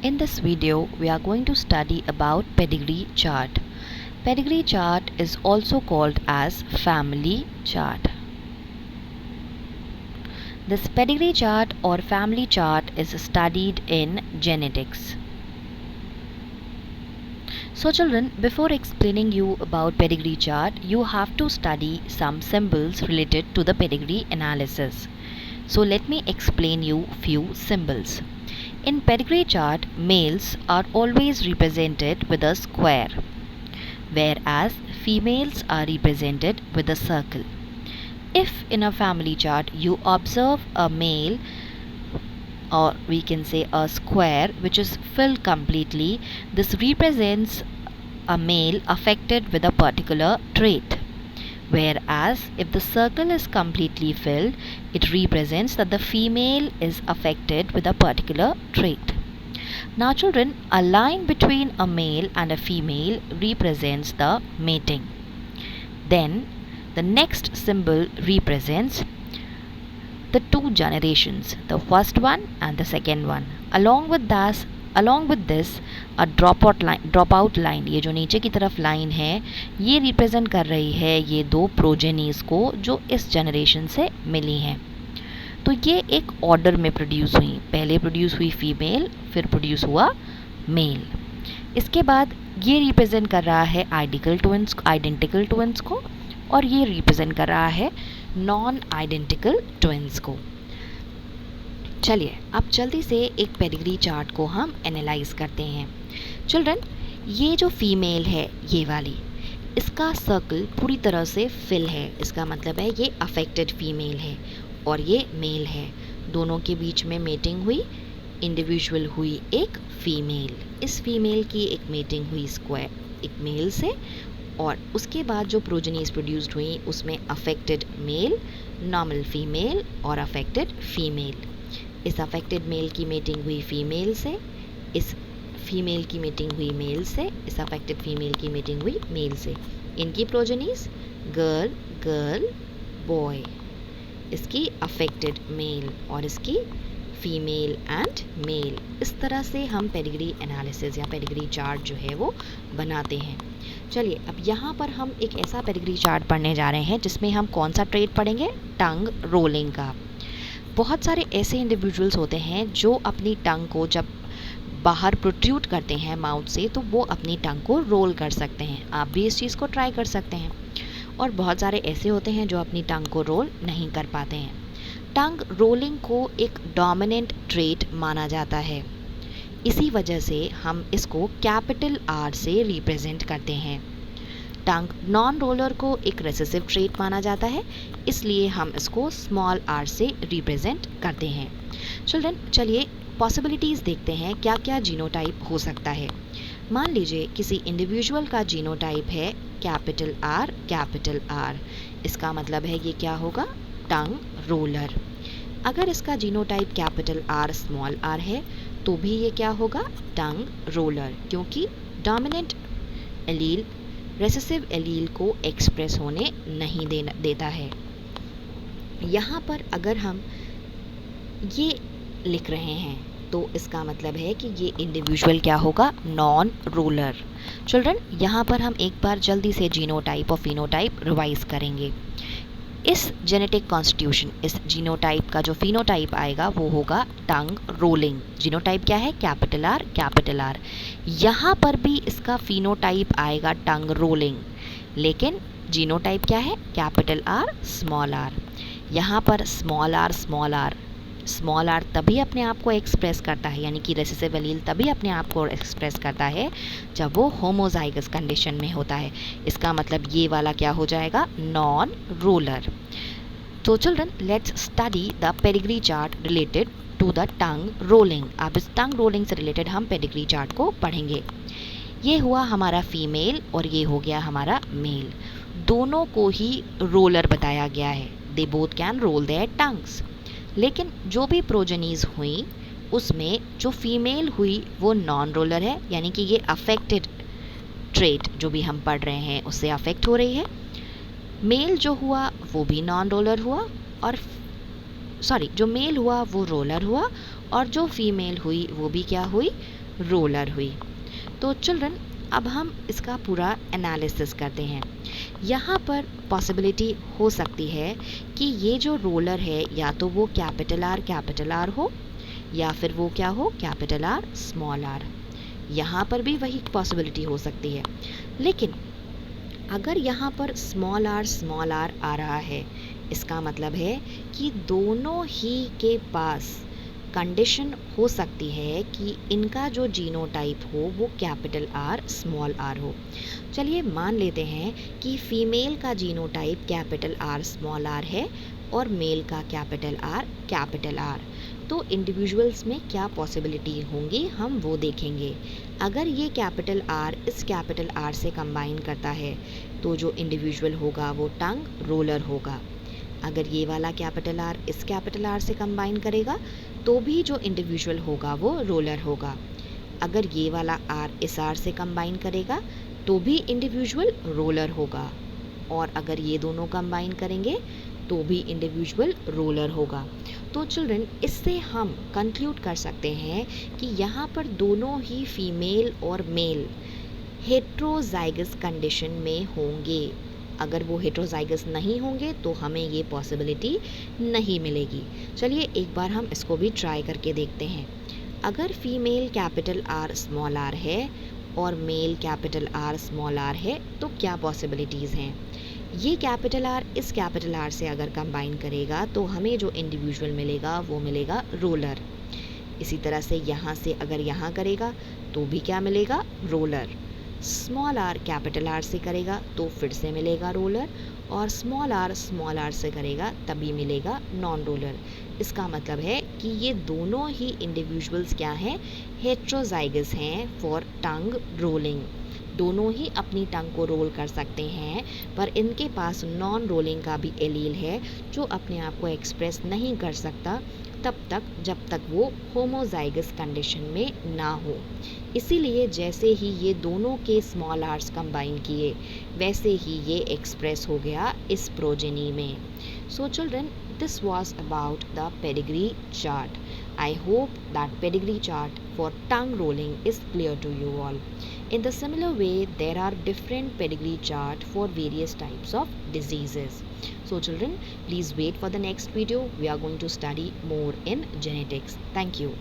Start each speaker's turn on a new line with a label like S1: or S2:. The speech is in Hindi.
S1: In this video, we are going to study about pedigree chart. Pedigree chart is also called as family chart. This pedigree chart or family chart is studied in genetics. So children, before explaining you about pedigree chart, you have to study some symbols related to the pedigree analysis. So let me explain you few symbols. In pedigree chart, males are always represented with a square, whereas females are represented with a circle. If in a family chart you observe a male, or we can say a square which is filled completely, this represents a male affected with a particular trait. Whereas if the circle is completely filled, it represents that the female is affected with a particular trait. Now children, a line between a male and a female represents the mating. Then the next symbol represents the two generations, the first one and the second one. Along with this a dropout line, ये जो नीचे की तरफ लाइन है, ये रिप्रेजेंट कर रही है ये दो प्रोजेनीज को जो इस जनरेशन से मिली हैं. तो ये एक ऑर्डर में प्रोड्यूस हुई, पहले प्रोड्यूस हुई फीमेल, फिर प्रोड्यूस हुआ मेल. इसके बाद ये रिप्रेजेंट कर रहा है आइडेंटिकल ट्विंस को, और ये रिप्रेजेंट कर रहा है नॉन आइडेंटिकल ट्विंस को. चलिए अब जल्दी से एक पेडिग्री चार्ट को हम एनालाइज करते हैं. चिल्ड्रन, ये जो फीमेल है ये वाली, इसका सर्कल पूरी तरह से फिल है. इसका मतलब है ये अफेक्टेड फीमेल है और ये मेल है. दोनों के बीच में मेटिंग हुई, इंडिविजुअल हुई एक फीमेल. इस फीमेल की एक मेटिंग हुई स्क्वायर एक मेल से, और उसके बाद जो प्रोजेनीज प्रोड्यूस्ड हुई उसमें अफेक्टेड मेल, नॉर्मल फीमेल और अफेक्टेड फीमेल. इस अफेक्टेड मेल की मेटिंग हुई फीमेल से, इस फीमेल की मेटिंग हुई मेल से, इस अफेक्टेड फीमेल की मेटिंग हुई मेल से. इनकी प्रोजेनीज गर्ल गर्ल बॉय, इसकी अफेक्टेड मेल और इसकी फीमेल एंड मेल. इस तरह से हम पेडिग्री एनालिसिस या पेडिग्री चार्ट जो है वो बनाते हैं. चलिए अब यहाँ पर हम एक ऐसा पेडिग्री चार्ट पढ़ने जा रहे हैं जिसमें हम कौन सा ट्रेट पढ़ेंगे, टंग रोलिंग का. बहुत सारे ऐसे इंडिविजुअल्स होते हैं जो अपनी टंग को जब बाहर प्रोट्रूड करते हैं माउथ से, तो वो अपनी टंग को रोल कर सकते हैं. आप भी इस चीज़ को ट्राई कर सकते हैं. और बहुत सारे ऐसे होते हैं जो अपनी टंग को रोल नहीं कर पाते हैं. टंग रोलिंग को एक डोमिनेंट ट्रेट माना जाता है. इसी वजह से हम इसको कैपिटल आर से रिप्रेजेंट करते हैं. टंग नॉन रोलर को एक रेसेसिव ट्रेट माना जाता है, इसलिए हम इसको स्मॉल आर से रिप्रेजेंट करते हैं. चिल्ड्रन, चलिए पॉसिबिलिटीज़ देखते हैं क्या क्या जीनोटाइप हो सकता है. मान लीजिए किसी इंडिविजुअल का जीनोटाइप है कैपिटल आर, इसका मतलब है ये क्या होगा, टंग रोलर. अगर इसका genotype capital R small R है तो भी ये क्या होगा, टंग रोलर, क्योंकि डोमिनेंट एलील रेसेसिव एलील को एक्सप्रेस होने नहीं देता है. यहाँ पर अगर हम ये लिख रहे हैं तो इसका मतलब है कि ये इंडिविजुअल क्या होगा, नॉन रोलर. चिल्ड्रन, यहाँ पर हम एक बार जल्दी से जीनोटाइप और फिनोटाइप रिवाइज करेंगे. इस जेनेटिक कॉन्स्टिट्यूशन, इस जीनोटाइप का जो फिनोटाइप आएगा वो होगा टंग रोलिंग. जीनोटाइप क्या है, कैपिटल आर. यहाँ पर भी इसका फिनोटाइप आएगा टंग रोलिंग, लेकिन जीनोटाइप क्या है, कैपिटल आर स्मॉल आर. यहाँ पर स्मॉल आर तभी अपने आप को एक्सप्रेस करता है, यानी कि रेसेसिव एलील तभी अपने आप को एक्सप्रेस करता है जब वो होमोजाइगस कंडीशन में होता है. इसका मतलब ये वाला क्या हो जाएगा, नॉन रोलर. तो children, let's study the pedigree chart related to the tongue rolling. अब इस टंग रोलिंग से रिलेटेड हम पेडिग्री चार्ट को पढ़ेंगे. ये हुआ हमारा फीमेल और ये हो गया हमारा मेल. दोनों को ही रोलर बताया गया है. They both can roll their tongues. लेकिन जो भी प्रोजेनीज हुई उसमें जो फीमेल हुई वो नॉन रोलर है, यानी कि ये अफेक्टेड ट्रेट जो भी हम पढ़ रहे हैं उससे अफेक्ट हो रही है. मेल जो हुआ वो भी नॉन रोलर हुआ, और जो मेल हुआ वो रोलर हुआ, और जो फीमेल हुई वो भी क्या हुई, रोलर हुई। तो चिल्ड्रन अब हम इसका पूरा एनालिसिस करते हैं। यहाँ पर पॉसिबिलिटी हो सकती है कि ये जो रोलर है या तो वो कैपिटल आर हो या फिर वो क्या हो, कैपिटल आर स्मॉल आर। यहाँ पर भी वही पॉसिबिलिटी हो सकती है। लेकिन अगर यहाँ पर स्मॉल आर आ रहा है, इसका मतलब है कि दोनों ही के पास कंडीशन हो सकती है कि इनका जो जीनोटाइप हो वो कैपिटल आर स्मॉल आर हो। चलिए मान लेते हैं कि फीमेल का genotype capital R small R है और मेल का कैपिटल आर। तो इंडिविजुअल्स में क्या पॉसिबिलिटी होंगी हम वो देखेंगे। अगर ये कैपिटल आर इस कैपिटल आर से कंबाइन करता है तो जो इंडिविजुअल होगा वो टंग रोलर होगा। अगर ये वाला कैपिटल आर इस कैपिटल आर से कंबाइन करेगा तो भी जो इंडिविजुअल होगा वो रोलर होगा। अगर ये वाला आर इस आर से कंबाइन करेगा तो भी इंडिविजुअल रोलर होगा। और अगर ये दोनों कंबाइन करेंगे तो भी इंडिविजुअल रोलर होगा। तो चिल्ड्रन इससे हम कंक्लूड कर सकते हैं कि यहाँ पर दोनों ही फीमेल और मेल हेट्रोजाइगस कंडीशन में होंगे। अगर वो हेट्रोजाइगस नहीं होंगे तो हमें ये पॉसिबिलिटी नहीं मिलेगी। चलिए एक बार हम इसको भी ट्राई करके देखते हैं। अगर female capital R small R है और male capital R small R है तो क्या पॉसिबिलिटीज़ हैं। ये कैपिटल आर इस कैपिटल आर से अगर कंबाइन करेगा तो हमें जो इंडिविजुअल मिलेगा वो मिलेगा रोलर। इसी तरह से यहाँ से अगर यहाँ करेगा तो भी क्या मिलेगा, roller. Small are capital R से करेगा तो फिर से मिलेगा रोलर, और स्मॉल आर से करेगा तभी मिलेगा नॉन रोलर। इसका मतलब है कि ये दोनों ही इंडिविजुअल्स क्या हैं, हेट्रोजाइगस हैं फॉर टंग रोलिंग। दोनों ही अपनी टंग को रोल कर सकते हैं, पर इनके पास नॉन रोलिंग का भी एलील है जो अपने आप को एक्सप्रेस नहीं कर सकता तब तक जब तक वो होमोजाइगस कंडीशन में ना हो। इसीलिए जैसे ही ये दोनों के स्मॉल आर्स कंबाइन किए वैसे ही ये एक्सप्रेस हो गया इस प्रोजेनी में। So children, this was about the pedigree chart. I hope that pedigree chart for tongue rolling is clear to you all. In the similar way, there are different pedigree chart for various types of diseases. So children, please wait for the next video. We are going to study more in genetics. Thank you.